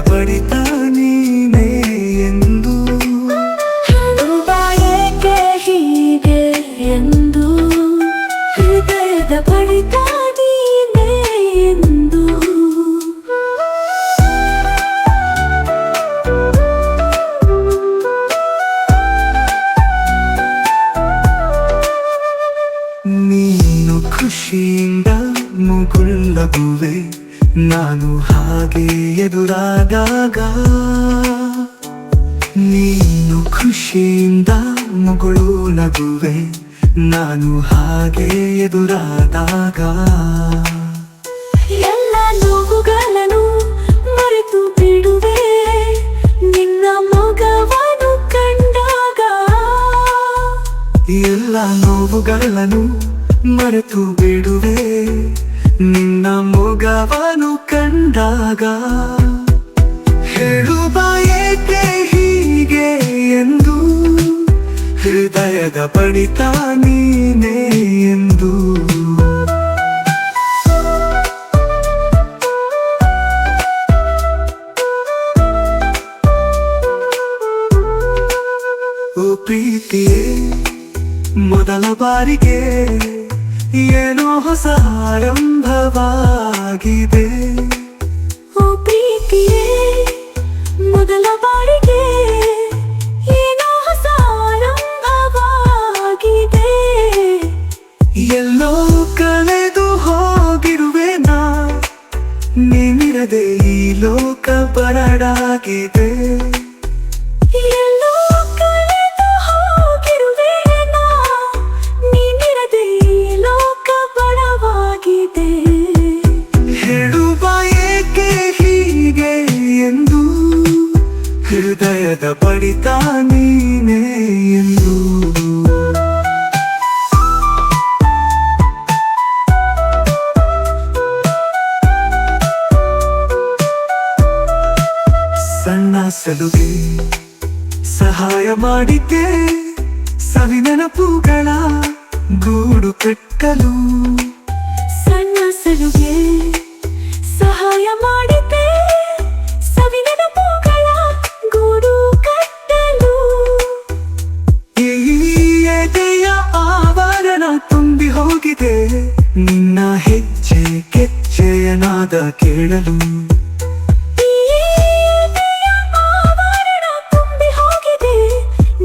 ಬಡಿತ ನೀನೇ ಎಂದು ಏಕೆ ಹೀಗೆ ಎಂದು ಹೃದಯದ ಬಡಿತ ನೀನೇ ಎಂದು ನೀನು ಖುಷಿಯಿಂದ ಮುಗುಳ್ನಗುವೆ ನಾನು ಹಾಗೆ ಎದುರಾದಾಗ ನೀನು ಖುಷಿಯಿಂದ ಮುಗುಳು ನಗುವೆ ನಾನು ಹಾಗೆ ಎದುರಾದಾಗ ಎಲ್ಲ ನೋವುಗಳನ್ನು ಮರೆತು ಬಿಡುವೆ ನಿನ್ನ ಮೊಗವನ್ನು ಕಂಡಾಗ ಎಲ್ಲ ನೋವುಗಳನ್ನು ಮರೆತು ಬಿಡುವೆ ನಿನ್ನ ಮೊಗವನ್ನು ಕಂಡಾಗ ಹೇಳುವ ಏಕೆ ಹೀಗೆ ಎಂದು ಹೃದಯದ ಬಡಿತ ನೀನೇ ಎಂದು ಓ ಪ್ರೀತಿಯೇ ಮೊದಲ ಬಾರಿಗೆ ಏನೋ ಹೊಸ ಆರಂಭವಾಗಿದೆ ಓ ಪ್ರೀತಿಯೇ ಮೊದಲ ಬಾರಿಗೆ ಏನೋ ಹೊಸ ಆರಂಭವಾಗಿದೆ ಎಲ್ಲೋ ಕಳೆದು ಹೋಗಿರುವೆ ನಾ ನೀನಿರದೆ ಈ ಲೋಕ ಬರಡಾಗಿದೆ ಎಲ್ಲೋ ಕಳೆದು ಹೋಗಿರುವೆ ನಾ ನೀನಿರದೆ ಈ ಲೋಕ ಬಡವಾಗಿದೆ ಹೇಳುವ ಏಕೆ ಹೀಗೆ ಎಂದು ಹೃದಯದ ಬಡಿತ ನೀನೇ ಎಂದು ಸಣ್ಣ ಸಲುಗೆ ಸಹಾಯ ಮಾಡಿದ್ದೆ ಸವಿ ನೆನಪುಗಳ ಗೂಡು ಕಟ್ಟಲು ಸಣ್ಣ ಸಲುಗೆ ಸಹಾಯ ಮಾಡಿದ್ದೆ ಸವಿ ನೆನಪುಗಳ ಗೂಡು ಕಟ್ಟಲು ಈ ಎದೆಯ ಆವರಣ ತುಂಬಿ ಹೋಗಿದೆ ನಿನ್ನ ಹೆಜ್ಜೆ ಕೆಚ್ಚೆಯ ನಾದ ಕೇಳಲು ಈ ಎದೆಯ ಆವರಣ ತುಂಬಿ ಹೋಗಿದೆ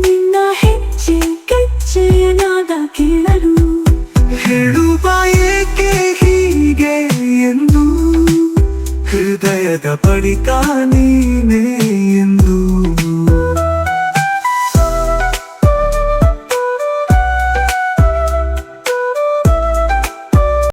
ನಿನ್ನ ಹೆಜ್ಜೆ ಕೆಚ್ಚೆಯ ನಾದ ಕೇಳಲು ಹೇಳುವ ಏಕೆ ಹೀಗೆ ಎಂದು ಹೃದಯದ ಬಡಿತ ನೀನೇ ಎಂದು